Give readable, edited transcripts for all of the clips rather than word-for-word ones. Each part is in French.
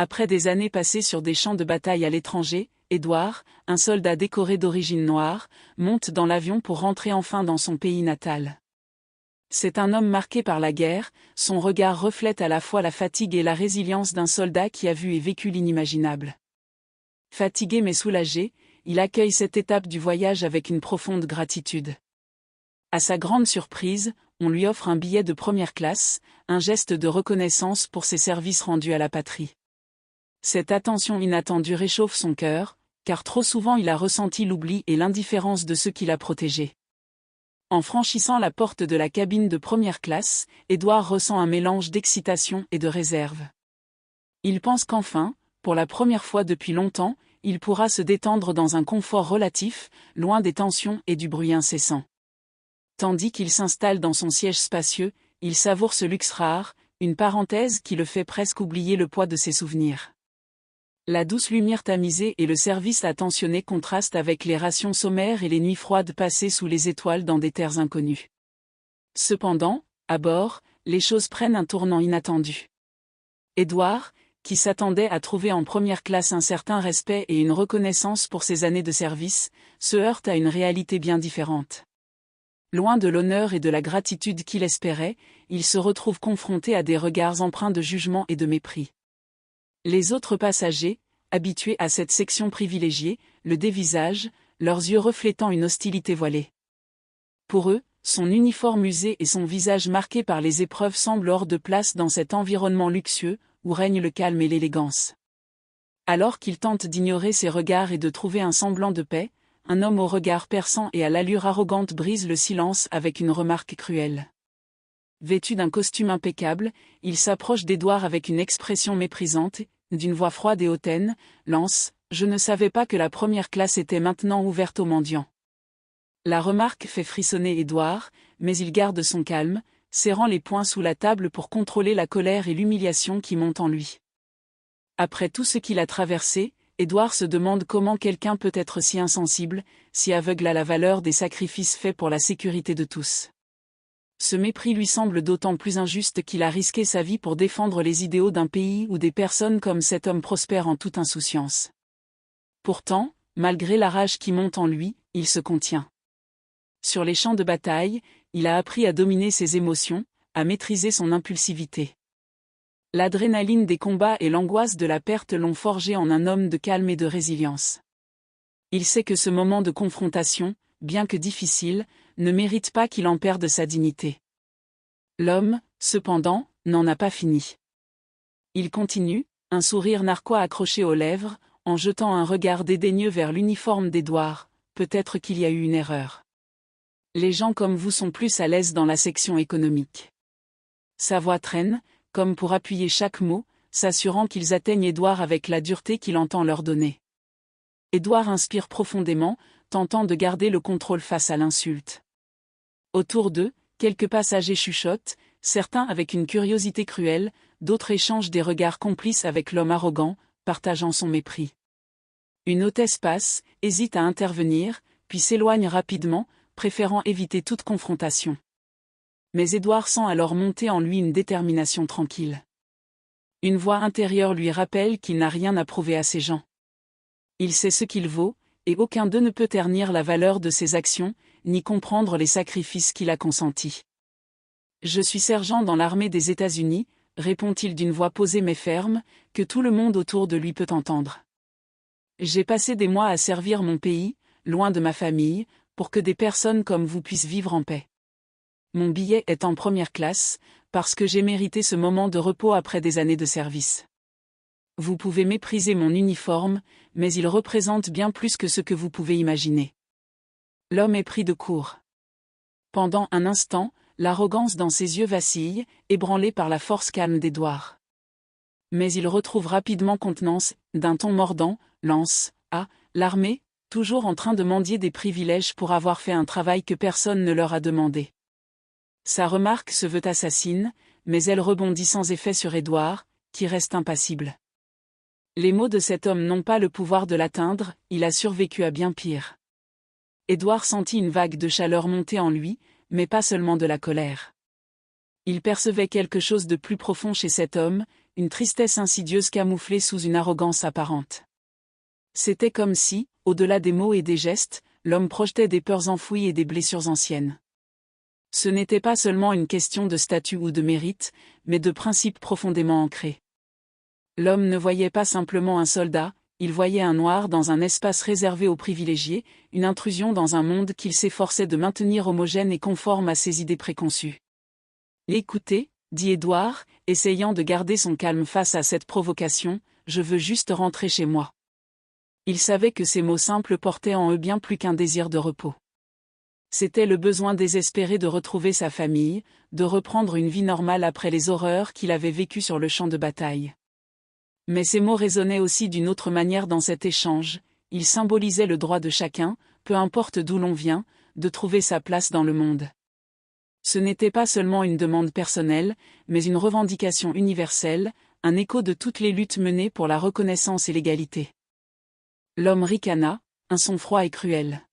Après des années passées sur des champs de bataille à l'étranger, Édouard, un soldat décoré d'origine noire, monte dans l'avion pour rentrer enfin dans son pays natal. C'est un homme marqué par la guerre, son regard reflète à la fois la fatigue et la résilience d'un soldat qui a vu et vécu l'inimaginable. Fatigué mais soulagé, il accueille cette étape du voyage avec une profonde gratitude. À sa grande surprise, on lui offre un billet de première classe, un geste de reconnaissance pour ses services rendus à la patrie. Cette attention inattendue réchauffe son cœur, car trop souvent il a ressenti l'oubli et l'indifférence de ceux qui l'a protégé. En franchissant la porte de la cabine de première classe, Édouard ressent un mélange d'excitation et de réserve. Il pense qu'enfin, pour la première fois depuis longtemps, il pourra se détendre dans un confort relatif, loin des tensions et du bruit incessant. Tandis qu'il s'installe dans son siège spacieux, il savoure ce luxe rare, une parenthèse qui le fait presque oublier le poids de ses souvenirs. La douce lumière tamisée et le service attentionné contrastent avec les rations sommaires et les nuits froides passées sous les étoiles dans des terres inconnues. Cependant, à bord, les choses prennent un tournant inattendu. Édouard, qui s'attendait à trouver en première classe un certain respect et une reconnaissance pour ses années de service, se heurte à une réalité bien différente. Loin de l'honneur et de la gratitude qu'il espérait, il se retrouve confronté à des regards empreints de jugement et de mépris. Les autres passagers, habitués à cette section privilégiée, le dévisagent, leurs yeux reflétant une hostilité voilée. Pour eux, son uniforme usé et son visage marqué par les épreuves semblent hors de place dans cet environnement luxueux, où règne le calme et l'élégance. Alors qu'il tente d'ignorer ces regards et de trouver un semblant de paix, un homme au regard perçant et à l'allure arrogante brise le silence avec une remarque cruelle. Vêtu d'un costume impeccable, il s'approche d'Édouard avec une expression méprisante, d'une voix froide et hautaine, lance « Je ne savais pas que la première classe était maintenant ouverte aux mendiants ». La remarque fait frissonner Édouard, mais il garde son calme, serrant les poings sous la table pour contrôler la colère et l'humiliation qui montent en lui. Après tout ce qu'il a traversé, Édouard se demande comment quelqu'un peut être si insensible, si aveugle à la valeur des sacrifices faits pour la sécurité de tous. Ce mépris lui semble d'autant plus injuste qu'il a risqué sa vie pour défendre les idéaux d'un pays où des personnes comme cet homme prospèrent en toute insouciance. Pourtant, malgré la rage qui monte en lui, il se contient. Sur les champs de bataille, il a appris à dominer ses émotions, à maîtriser son impulsivité. L'adrénaline des combats et l'angoisse de la perte l'ont forgé en un homme de calme et de résilience. Il sait que ce moment de confrontation, bien que difficile, ne mérite pas qu'il en perde sa dignité. L'homme, cependant, n'en a pas fini. Il continue, un sourire narquois accroché aux lèvres, en jetant un regard dédaigneux vers l'uniforme d'Édouard, peut-être qu'il y a eu une erreur. Les gens comme vous sont plus à l'aise dans la section économique. Sa voix traîne, comme pour appuyer chaque mot, s'assurant qu'ils atteignent Édouard avec la dureté qu'il entend leur donner. Édouard inspire profondément, tentant de garder le contrôle face à l'insulte. Autour d'eux, quelques passagers chuchotent, certains avec une curiosité cruelle, d'autres échangent des regards complices avec l'homme arrogant, partageant son mépris. Une hôtesse passe, hésite à intervenir, puis s'éloigne rapidement, préférant éviter toute confrontation. Mais Édouard sent alors monter en lui une détermination tranquille. Une voix intérieure lui rappelle qu'il n'a rien à prouver à ces gens. Il sait ce qu'il vaut, et aucun d'eux ne peut ternir la valeur de ses actions, ni comprendre les sacrifices qu'il a consentis. « Je suis sergent dans l'armée des États-Unis », répond-il d'une voix posée mais ferme, que tout le monde autour de lui peut entendre. « J'ai passé des mois à servir mon pays, loin de ma famille, pour que des personnes comme vous puissent vivre en paix. Mon billet est en première classe, parce que j'ai mérité ce moment de repos après des années de service. Vous pouvez mépriser mon uniforme, mais il représente bien plus que ce que vous pouvez imaginer. » L'homme est pris de court. Pendant un instant, l'arrogance dans ses yeux vacille, ébranlée par la force calme d'Édouard. Mais il retrouve rapidement contenance, d'un ton mordant, lance « Ah, l'armée, toujours en train de mendier des privilèges pour avoir fait un travail que personne ne leur a demandé. » Sa remarque se veut assassine, mais elle rebondit sans effet sur Édouard, qui reste impassible. Les mots de cet homme n'ont pas le pouvoir de l'atteindre, il a survécu à bien pire. Édouard sentit une vague de chaleur monter en lui, mais pas seulement de la colère. Il percevait quelque chose de plus profond chez cet homme, une tristesse insidieuse camouflée sous une arrogance apparente. C'était comme si, au-delà des mots et des gestes, l'homme projetait des peurs enfouies et des blessures anciennes. Ce n'était pas seulement une question de statut ou de mérite, mais de principes profondément ancrés. L'homme ne voyait pas simplement un soldat, il voyait un noir dans un espace réservé aux privilégiés, une intrusion dans un monde qu'il s'efforçait de maintenir homogène et conforme à ses idées préconçues. Écoutez, dit Édouard, essayant de garder son calme face à cette provocation, je veux juste rentrer chez moi. Il savait que ces mots simples portaient en eux bien plus qu'un désir de repos. C'était le besoin désespéré de retrouver sa famille, de reprendre une vie normale après les horreurs qu'il avait vécues sur le champ de bataille. Mais ces mots résonnaient aussi d'une autre manière dans cet échange, ils symbolisaient le droit de chacun, peu importe d'où l'on vient, de trouver sa place dans le monde. Ce n'était pas seulement une demande personnelle, mais une revendication universelle, un écho de toutes les luttes menées pour la reconnaissance et l'égalité. L'homme ricana, un son froid et cruel.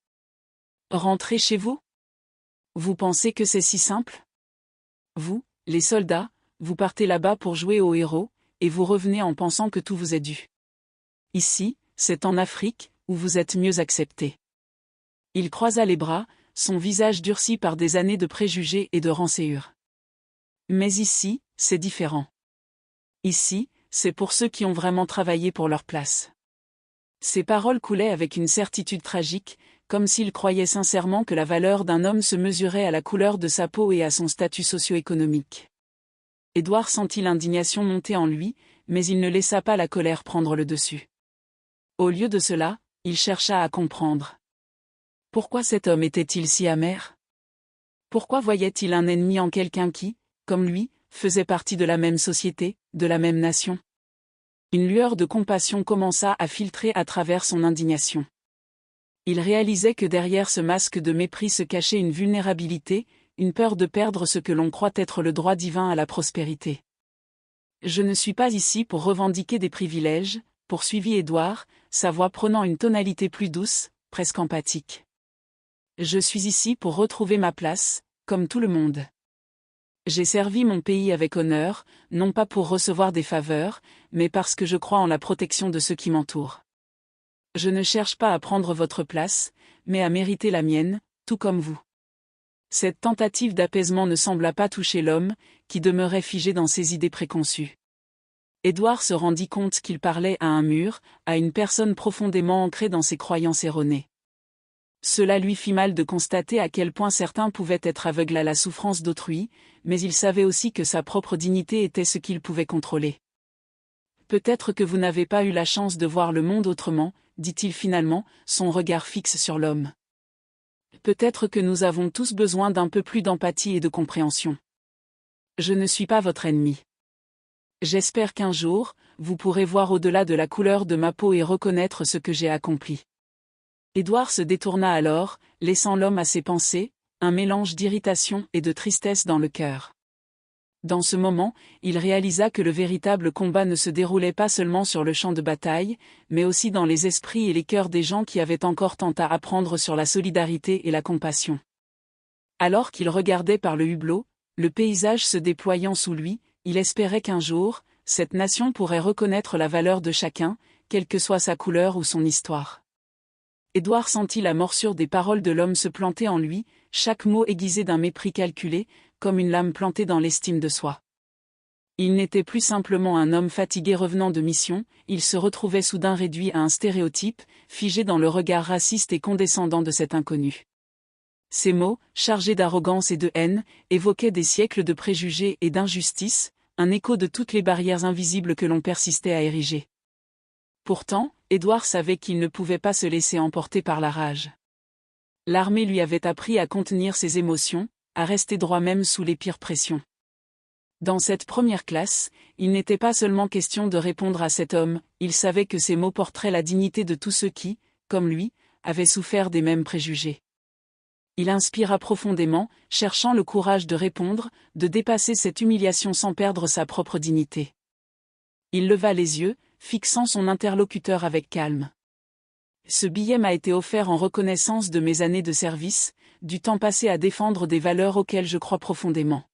Rentrez chez vous? Vous pensez que c'est si simple? Vous, les soldats, vous partez là-bas pour jouer aux héros, et vous revenez en pensant que tout vous est dû. Ici, c'est en Afrique, où vous êtes mieux acceptés. Il croisa les bras, son visage durci par des années de préjugés et de rancœur. Mais ici, c'est différent. Ici, c'est pour ceux qui ont vraiment travaillé pour leur place. Ces paroles coulaient avec une certitude tragique, comme s'il croyait sincèrement que la valeur d'un homme se mesurait à la couleur de sa peau et à son statut socio-économique. Édouard sentit l'indignation monter en lui, mais il ne laissa pas la colère prendre le dessus. Au lieu de cela, il chercha à comprendre. Pourquoi cet homme était-il si amer? Pourquoi voyait-il un ennemi en quelqu'un qui, comme lui, faisait partie de la même société, de la même nation? Une lueur de compassion commença à filtrer à travers son indignation. Il réalisait que derrière ce masque de mépris se cachait une vulnérabilité, une peur de perdre ce que l'on croit être le droit divin à la prospérité. Je ne suis pas ici pour revendiquer des privilèges, poursuivit Édouard, sa voix prenant une tonalité plus douce, presque empathique. Je suis ici pour retrouver ma place, comme tout le monde. J'ai servi mon pays avec honneur, non pas pour recevoir des faveurs, mais parce que je crois en la protection de ceux qui m'entourent. Je ne cherche pas à prendre votre place, mais à mériter la mienne, tout comme vous. Cette tentative d'apaisement ne sembla pas toucher l'homme, qui demeurait figé dans ses idées préconçues. Édouard se rendit compte qu'il parlait à un mur, à une personne profondément ancrée dans ses croyances erronées. Cela lui fit mal de constater à quel point certains pouvaient être aveugles à la souffrance d'autrui, mais il savait aussi que sa propre dignité était ce qu'il pouvait contrôler. Peut-être que vous n'avez pas eu la chance de voir le monde autrement, dit-il finalement, son regard fixe sur l'homme. Peut-être que nous avons tous besoin d'un peu plus d'empathie et de compréhension. Je ne suis pas votre ennemi. J'espère qu'un jour, vous pourrez voir au-delà de la couleur de ma peau et reconnaître ce que j'ai accompli. Édouard se détourna alors, laissant l'homme à ses pensées, un mélange d'irritation et de tristesse dans le cœur. Dans ce moment, il réalisa que le véritable combat ne se déroulait pas seulement sur le champ de bataille, mais aussi dans les esprits et les cœurs des gens qui avaient encore tant à apprendre sur la solidarité et la compassion. Alors qu'il regardait par le hublot, le paysage se déployant sous lui, il espérait qu'un jour, cette nation pourrait reconnaître la valeur de chacun, quelle que soit sa couleur ou son histoire. Édouard sentit la morsure des paroles de l'homme se planter en lui, chaque mot aiguisé d'un mépris calculé, comme une lame plantée dans l'estime de soi. Il n'était plus simplement un homme fatigué revenant de mission, il se retrouvait soudain réduit à un stéréotype, figé dans le regard raciste et condescendant de cet inconnu. Ces mots, chargés d'arrogance et de haine, évoquaient des siècles de préjugés et d'injustice, un écho de toutes les barrières invisibles que l'on persistait à ériger. Pourtant, Édouard savait qu'il ne pouvait pas se laisser emporter par la rage. L'armée lui avait appris à contenir ses émotions, à rester droit même sous les pires pressions. Dans cette première classe, il n'était pas seulement question de répondre à cet homme, il savait que ces mots porteraient la dignité de tous ceux qui, comme lui, avaient souffert des mêmes préjugés. Il inspira profondément, cherchant le courage de répondre, de dépasser cette humiliation sans perdre sa propre dignité. Il leva les yeux, fixant son interlocuteur avec calme. Ce billet m'a été offert en reconnaissance de mes années de service, du temps passé à défendre des valeurs auxquelles je crois profondément.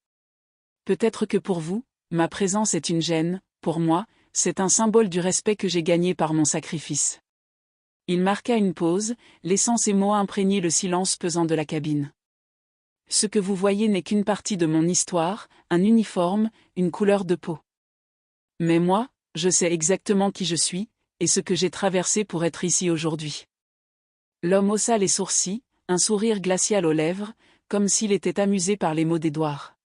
Peut-être que pour vous, ma présence est une gêne, pour moi, c'est un symbole du respect que j'ai gagné par mon sacrifice. Il marqua une pause, laissant ces mots imprégner le silence pesant de la cabine. Ce que vous voyez n'est qu'une partie de mon histoire, un uniforme, une couleur de peau. Mais moi, je sais exactement qui je suis, et ce que j'ai traversé pour être ici aujourd'hui. L'homme haussa les sourcils, un sourire glacial aux lèvres, comme s'il était amusé par les mots d'Édouard.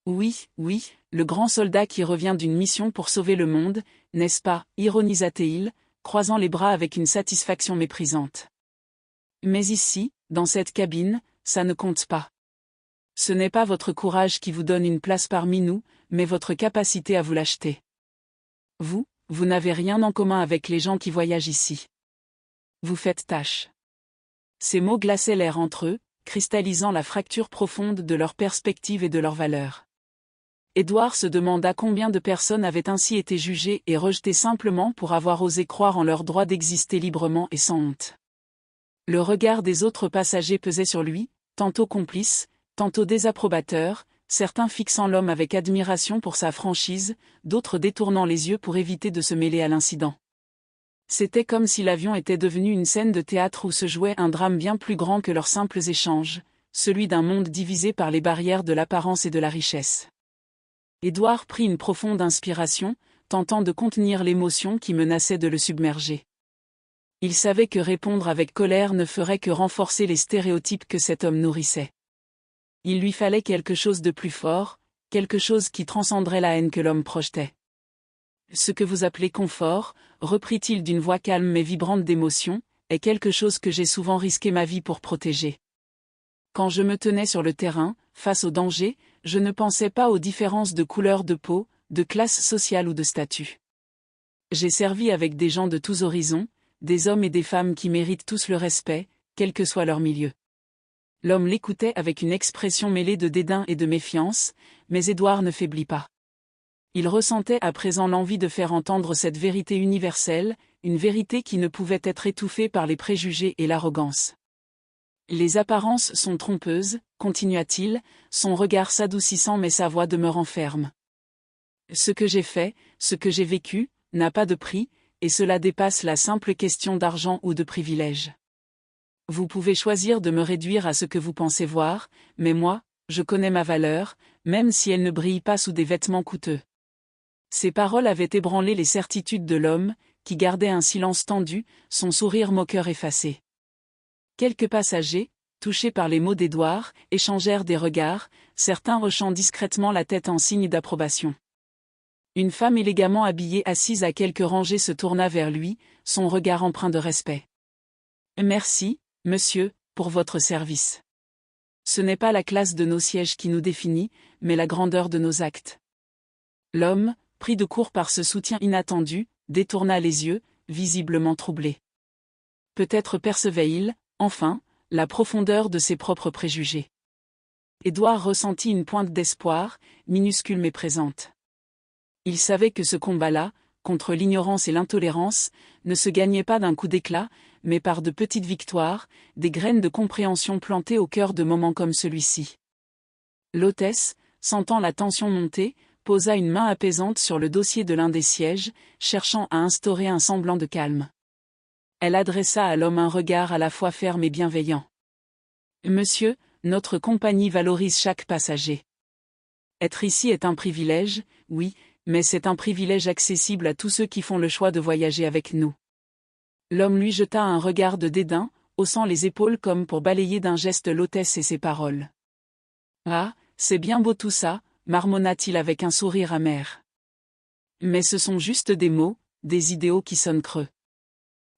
Oui, oui, le grand soldat qui revient d'une mission pour sauver le monde, n'est-ce pas, ironisa-t-il, croisant les bras avec une satisfaction méprisante. Mais ici, dans cette cabine, ça ne compte pas. Ce n'est pas votre courage qui vous donne une place parmi nous, mais votre capacité à vous l'acheter. Vous n'avez rien en commun avec les gens qui voyagent ici. Vous faites tâche. Ces mots glaçaient l'air entre eux, cristallisant la fracture profonde de leurs perspectives et de leurs valeurs. Édouard se demanda combien de personnes avaient ainsi été jugées et rejetées simplement pour avoir osé croire en leur droit d'exister librement et sans honte. Le regard des autres passagers pesait sur lui, tantôt complice, tantôt désapprobateur, certains fixant l'homme avec admiration pour sa franchise, d'autres détournant les yeux pour éviter de se mêler à l'incident. C'était comme si l'avion était devenu une scène de théâtre où se jouait un drame bien plus grand que leurs simples échanges, celui d'un monde divisé par les barrières de l'apparence et de la richesse. Édouard prit une profonde inspiration, tentant de contenir l'émotion qui menaçait de le submerger. Il savait que répondre avec colère ne ferait que renforcer les stéréotypes que cet homme nourrissait. Il lui fallait quelque chose de plus fort, quelque chose qui transcenderait la haine que l'homme projetait. Ce que vous appelez confort, reprit-il d'une voix calme mais vibrante d'émotion, est quelque chose que j'ai souvent risqué ma vie pour protéger. Quand je me tenais sur le terrain, face au danger, je ne pensais pas aux différences de couleur de peau, de classe sociale ou de statut. J'ai servi avec des gens de tous horizons, des hommes et des femmes qui méritent tous le respect, quel que soit leur milieu. L'homme l'écoutait avec une expression mêlée de dédain et de méfiance, mais Édouard ne faiblit pas. Il ressentait à présent l'envie de faire entendre cette vérité universelle, une vérité qui ne pouvait être étouffée par les préjugés et l'arrogance. Les apparences sont trompeuses, continua-t-il, son regard s'adoucissant mais sa voix demeurant ferme. Ce que j'ai fait, ce que j'ai vécu, n'a pas de prix, et cela dépasse la simple question d'argent ou de privilège. Vous pouvez choisir de me réduire à ce que vous pensez voir, mais moi, je connais ma valeur, même si elle ne brille pas sous des vêtements coûteux. Ces paroles avaient ébranlé les certitudes de l'homme, qui gardait un silence tendu, son sourire moqueur effacé. Quelques passagers, touchés par les mots d'Édouard, échangèrent des regards, certains hochant discrètement la tête en signe d'approbation. Une femme élégamment habillée assise à quelques rangées se tourna vers lui, son regard empreint de respect. « Merci, monsieur, pour votre service. Ce n'est pas la classe de nos sièges qui nous définit, mais la grandeur de nos actes. » L'homme, pris de court par ce soutien inattendu, détourna les yeux, visiblement troublé. Peut-être percevait-il, enfin, la profondeur de ses propres préjugés. Édouard ressentit une pointe d'espoir, minuscule mais présente. Il savait que ce combat-là, contre l'ignorance et l'intolérance, ne se gagnait pas d'un coup d'éclat, mais par de petites victoires, des graines de compréhension plantées au cœur de moments comme celui-ci. L'hôtesse, sentant la tension monter, posa une main apaisante sur le dossier de l'un des sièges, cherchant à instaurer un semblant de calme. Elle adressa à l'homme un regard à la fois ferme et bienveillant. « Monsieur, notre compagnie valorise chaque passager. Être ici est un privilège, oui, mais c'est un privilège accessible à tous ceux qui font le choix de voyager avec nous. » L'homme lui jeta un regard de dédain, haussant les épaules comme pour balayer d'un geste l'hôtesse et ses paroles. « Ah, c'est bien beau tout ça, marmonna-t-il avec un sourire amer. Mais ce sont juste des mots, des idéaux qui sonnent creux.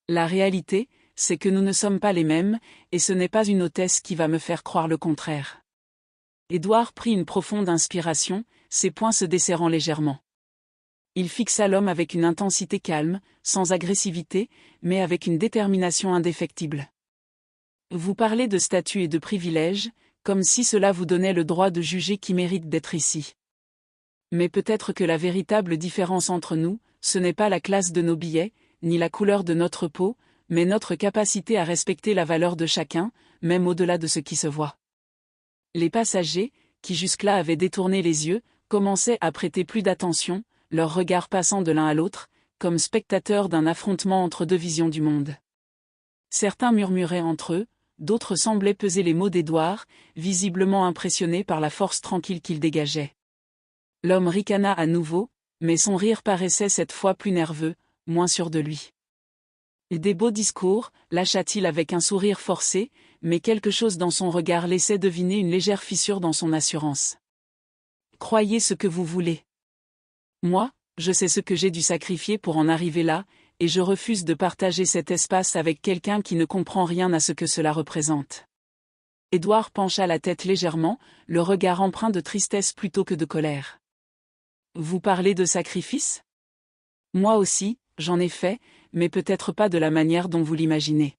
La réalité, c'est que nous ne sommes pas les mêmes, et ce n'est pas une hôtesse qui va me faire croire le contraire. Édouard prit une profonde inspiration, ses poings se desserrant légèrement. Il fixa l'homme avec une intensité calme, sans agressivité, mais avec une détermination indéfectible. Vous parlez de statut et de privilèges, comme si cela vous donnait le droit de juger qui mérite d'être ici. Mais peut-être que la véritable différence entre nous, ce n'est pas la classe de nos billets, ni la couleur de notre peau, mais notre capacité à respecter la valeur de chacun, même au-delà de ce qui se voit. Les passagers, qui jusque-là avaient détourné les yeux, commençaient à prêter plus d'attention, leurs regards passant de l'un à l'autre, comme spectateurs d'un affrontement entre deux visions du monde. Certains murmuraient entre eux, d'autres semblaient peser les mots d'Édouard, visiblement impressionnés par la force tranquille qu'il dégageait. L'homme ricana à nouveau, mais son rire paraissait cette fois plus nerveux, moins sûr de lui. Des beaux discours, lâcha-t-il avec un sourire forcé, mais quelque chose dans son regard laissait deviner une légère fissure dans son assurance. Croyez ce que vous voulez. Moi, je sais ce que j'ai dû sacrifier pour en arriver là, et je refuse de partager cet espace avec quelqu'un qui ne comprend rien à ce que cela représente. Édouard pencha la tête légèrement, le regard empreint de tristesse plutôt que de colère. Vous parlez de sacrifice ? Moi aussi, j'en ai fait, mais peut-être pas de la manière dont vous l'imaginez.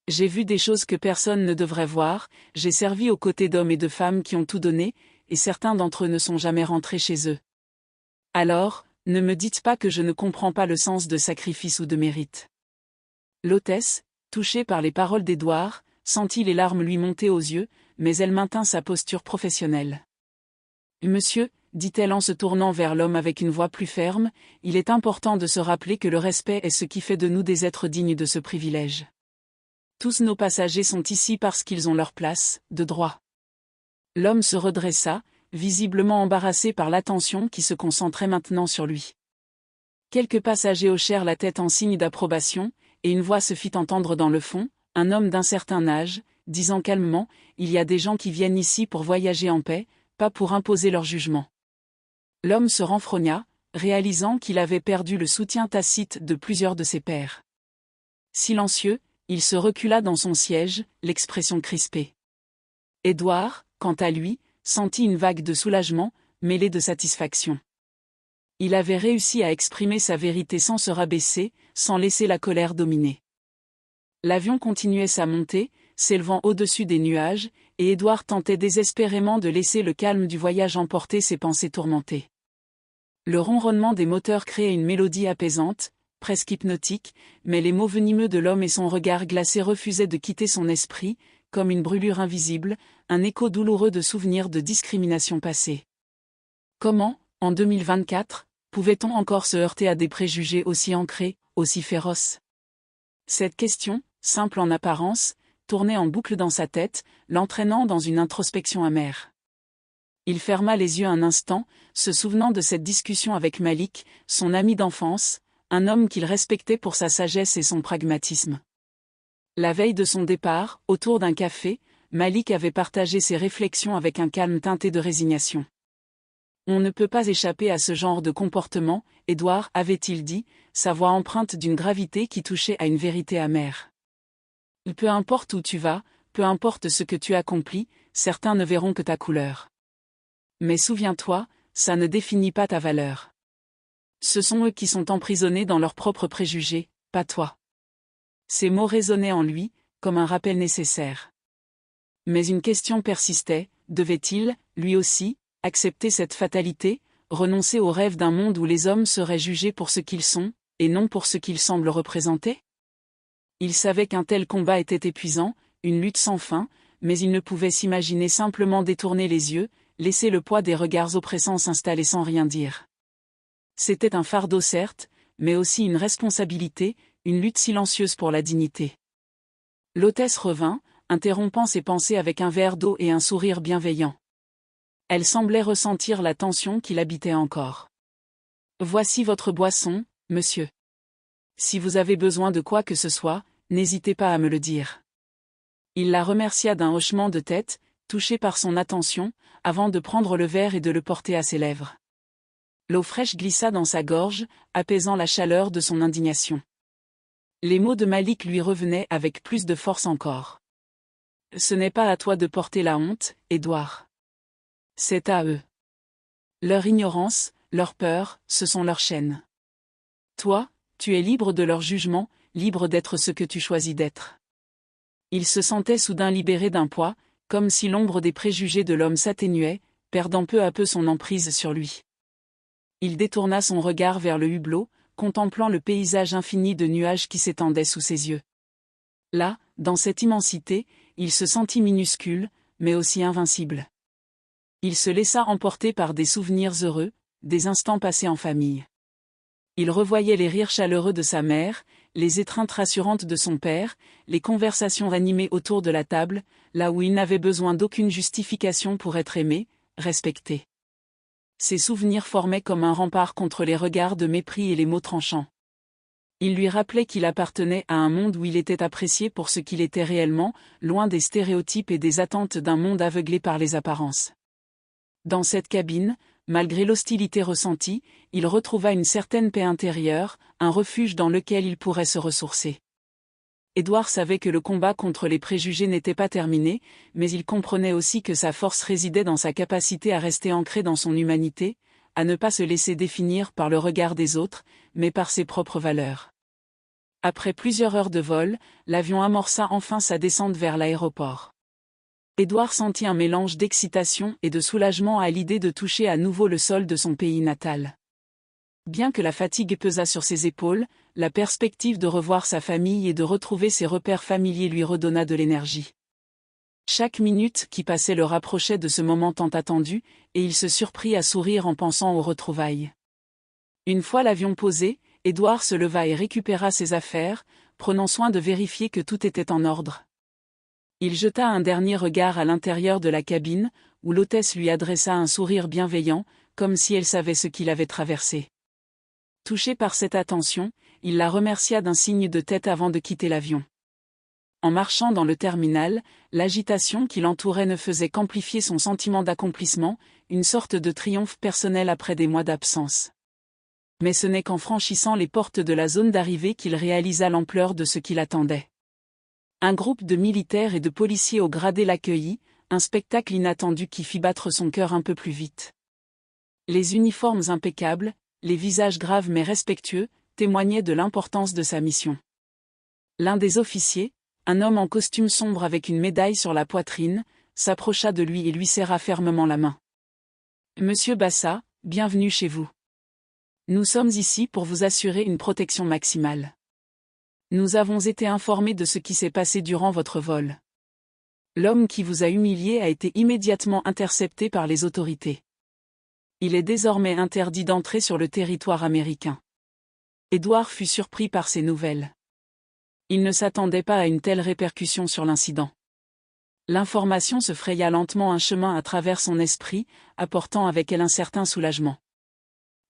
J'ai vu des choses que personne ne devrait voir, j'ai servi aux côtés d'hommes et de femmes qui ont tout donné, et certains d'entre eux ne sont jamais rentrés chez eux. Alors, ne me dites pas que je ne comprends pas le sens de sacrifice ou de mérite. L'hôtesse, touchée par les paroles d'Édouard, sentit les larmes lui monter aux yeux, mais elle maintint sa posture professionnelle. Monsieur, dit-elle en se tournant vers l'homme avec une voix plus ferme, il est important de se rappeler que le respect est ce qui fait de nous des êtres dignes de ce privilège. Tous nos passagers sont ici parce qu'ils ont leur place, de droit. L'homme se redressa, visiblement embarrassé par l'attention qui se concentrait maintenant sur lui. Quelques passagers hochèrent la tête en signe d'approbation, et une voix se fit entendre dans le fond, un homme d'un certain âge, disant calmement, « Il y a des gens qui viennent ici pour voyager en paix, pas pour imposer leur jugement. » L'homme se renfrogna, réalisant qu'il avait perdu le soutien tacite de plusieurs de ses pairs. Silencieux, il se recula dans son siège, l'expression crispée. Édouard, quant à lui, sentit une vague de soulagement, mêlée de satisfaction. Il avait réussi à exprimer sa vérité sans se rabaisser, sans laisser la colère dominer. L'avion continuait sa montée, s'élevant au-dessus des nuages, et Édouard tentait désespérément de laisser le calme du voyage emporter ses pensées tourmentées. Le ronronnement des moteurs créait une mélodie apaisante, presque hypnotique, mais les mots venimeux de l'homme et son regard glacé refusaient de quitter son esprit, comme une brûlure invisible, un écho douloureux de souvenirs de discrimination passée. Comment, en 2024, pouvait-on encore se heurter à des préjugés aussi ancrés, aussi féroces ? Cette question, simple en apparence, tournait en boucle dans sa tête, l'entraînant dans une introspection amère. Il ferma les yeux un instant, se souvenant de cette discussion avec Malik, son ami d'enfance, un homme qu'il respectait pour sa sagesse et son pragmatisme. La veille de son départ, autour d'un café, Malik avait partagé ses réflexions avec un calme teinté de résignation. On ne peut pas échapper à ce genre de comportement, Édouard avait-il dit, sa voix empreinte d'une gravité qui touchait à une vérité amère. Peu importe où tu vas, peu importe ce que tu accomplis, certains ne verront que ta couleur. Mais souviens-toi, ça ne définit pas ta valeur. Ce sont eux qui sont emprisonnés dans leurs propres préjugés, pas toi. Ces mots résonnaient en lui, comme un rappel nécessaire. Mais une question persistait, devait-il, lui aussi, accepter cette fatalité, renoncer au rêve d'un monde où les hommes seraient jugés pour ce qu'ils sont, et non pour ce qu'ils semblent représenter ? Il savait qu'un tel combat était épuisant, une lutte sans fin, mais il ne pouvait s'imaginer simplement détourner les yeux, laisser le poids des regards oppressants s'installer sans rien dire. C'était un fardeau certes, mais aussi une responsabilité, une lutte silencieuse pour la dignité. L'hôtesse revint, interrompant ses pensées avec un verre d'eau et un sourire bienveillant. Elle semblait ressentir la tension qui l'habitait encore. « Voici votre boisson, monsieur. Si vous avez besoin de quoi que ce soit, n'hésitez pas à me le dire. » Il la remercia d'un hochement de tête, touché par son attention, avant de prendre le verre et de le porter à ses lèvres. L'eau fraîche glissa dans sa gorge, apaisant la chaleur de son indignation. Les mots de Malik lui revenaient avec plus de force encore. « Ce n'est pas à toi de porter la honte, Édouard. C'est à eux. Leur ignorance, leur peur, ce sont leurs chaînes. Toi, tu es libre de leur jugement, libre d'être ce que tu choisis d'être. » Il se sentait soudain libéré d'un poids, comme si l'ombre des préjugés de l'homme s'atténuait, perdant peu à peu son emprise sur lui. Il détourna son regard vers le hublot, contemplant le paysage infini de nuages qui s'étendait sous ses yeux. Là, dans cette immensité, il se sentit minuscule, mais aussi invincible. Il se laissa emporter par des souvenirs heureux, des instants passés en famille. Il revoyait les rires chaleureux de sa mère, les étreintes rassurantes de son père, les conversations animées autour de la table, là où il n'avait besoin d'aucune justification pour être aimé, respecté. Ces souvenirs formaient comme un rempart contre les regards de mépris et les mots tranchants. Il lui rappelait qu'il appartenait à un monde où il était apprécié pour ce qu'il était réellement, loin des stéréotypes et des attentes d'un monde aveuglé par les apparences. Dans cette cabine, malgré l'hostilité ressentie, il retrouva une certaine paix intérieure, un refuge dans lequel il pourrait se ressourcer. Édouard savait que le combat contre les préjugés n'était pas terminé, mais il comprenait aussi que sa force résidait dans sa capacité à rester ancré dans son humanité, à ne pas se laisser définir par le regard des autres, mais par ses propres valeurs. Après plusieurs heures de vol, l'avion amorça enfin sa descente vers l'aéroport. Édouard sentit un mélange d'excitation et de soulagement à l'idée de toucher à nouveau le sol de son pays natal. Bien que la fatigue pesât sur ses épaules, la perspective de revoir sa famille et de retrouver ses repères familiers lui redonna de l'énergie. Chaque minute qui passait le rapprochait de ce moment tant attendu, et il se surprit à sourire en pensant aux retrouvailles. Une fois l'avion posé, Édouard se leva et récupéra ses affaires, prenant soin de vérifier que tout était en ordre. Il jeta un dernier regard à l'intérieur de la cabine, où l'hôtesse lui adressa un sourire bienveillant, comme si elle savait ce qu'il avait traversé. Touché par cette attention, il la remercia d'un signe de tête avant de quitter l'avion. En marchant dans le terminal, l'agitation qui l'entourait ne faisait qu'amplifier son sentiment d'accomplissement, une sorte de triomphe personnel après des mois d'absence. Mais ce n'est qu'en franchissant les portes de la zone d'arrivée qu'il réalisa l'ampleur de ce qui l'attendait. Un groupe de militaires et de policiers au gradé l'accueillit, un spectacle inattendu qui fit battre son cœur un peu plus vite. Les uniformes impeccables, les visages graves mais respectueux, témoignaient de l'importance de sa mission. L'un des officiers, un homme en costume sombre avec une médaille sur la poitrine, s'approcha de lui et lui serra fermement la main. « Monsieur Bassa, bienvenue chez vous. Nous sommes ici pour vous assurer une protection maximale. Nous avons été informés de ce qui s'est passé durant votre vol. L'homme qui vous a humilié a été immédiatement intercepté par les autorités. Il est désormais interdit d'entrer sur le territoire américain. » Édouard fut surpris par ces nouvelles. Il ne s'attendait pas à une telle répercussion sur l'incident. L'information se fraya lentement un chemin à travers son esprit, apportant avec elle un certain soulagement.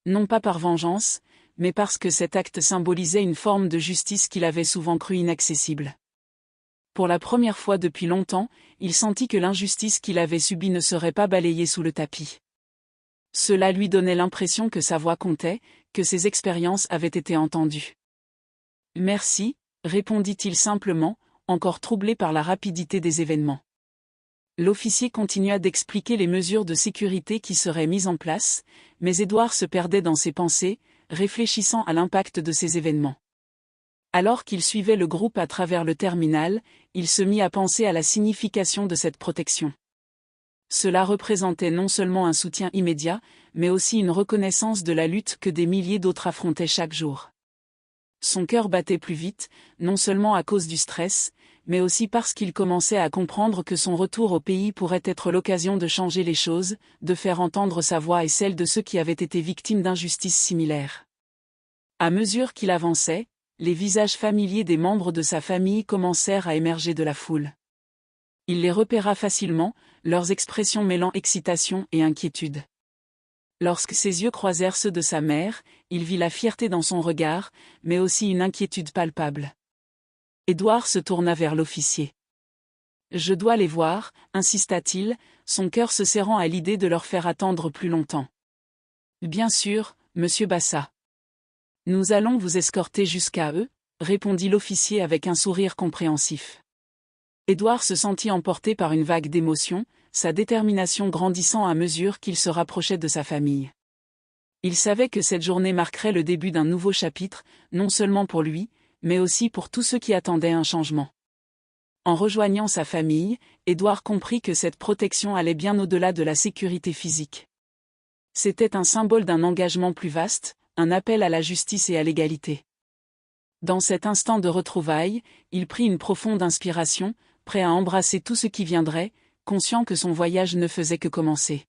Non pas par vengeance, mais parce que cet acte symbolisait une forme de justice qu'il avait souvent cru inaccessible. Pour la première fois depuis longtemps, il sentit que l'injustice qu'il avait subie ne serait pas balayée sous le tapis. Cela lui donnait l'impression que sa voix comptait, que ses expériences avaient été entendues. « Merci », répondit-il simplement, encore troublé par la rapidité des événements. L'officier continua d'expliquer les mesures de sécurité qui seraient mises en place, mais Édouard se perdait dans ses pensées, réfléchissant à l'impact de ces événements. Alors qu'il suivait le groupe à travers le terminal, il se mit à penser à la signification de cette protection. Cela représentait non seulement un soutien immédiat, mais aussi une reconnaissance de la lutte que des milliers d'autres affrontaient chaque jour. Son cœur battait plus vite, non seulement à cause du stress, mais aussi parce qu'il commençait à comprendre que son retour au pays pourrait être l'occasion de changer les choses, de faire entendre sa voix et celle de ceux qui avaient été victimes d'injustices similaires. À mesure qu'il avançait, les visages familiers des membres de sa famille commencèrent à émerger de la foule. Il les repéra facilement, leurs expressions mêlant excitation et inquiétude. Lorsque ses yeux croisèrent ceux de sa mère, il vit la fierté dans son regard, mais aussi une inquiétude palpable. Édouard se tourna vers l'officier. « Je dois les voir », insista-t-il, son cœur se serrant à l'idée de leur faire attendre plus longtemps. « Bien sûr, monsieur Bassa. Nous allons vous escorter jusqu'à eux », répondit l'officier avec un sourire compréhensif. Édouard se sentit emporté par une vague d'émotion, sa détermination grandissant à mesure qu'il se rapprochait de sa famille. Il savait que cette journée marquerait le début d'un nouveau chapitre, non seulement pour lui, mais aussi pour tous ceux qui attendaient un changement. En rejoignant sa famille, Édouard comprit que cette protection allait bien au-delà de la sécurité physique. C'était un symbole d'un engagement plus vaste, un appel à la justice et à l'égalité. Dans cet instant de retrouvailles, il prit une profonde inspiration, prêt à embrasser tout ce qui viendrait, conscient que son voyage ne faisait que commencer.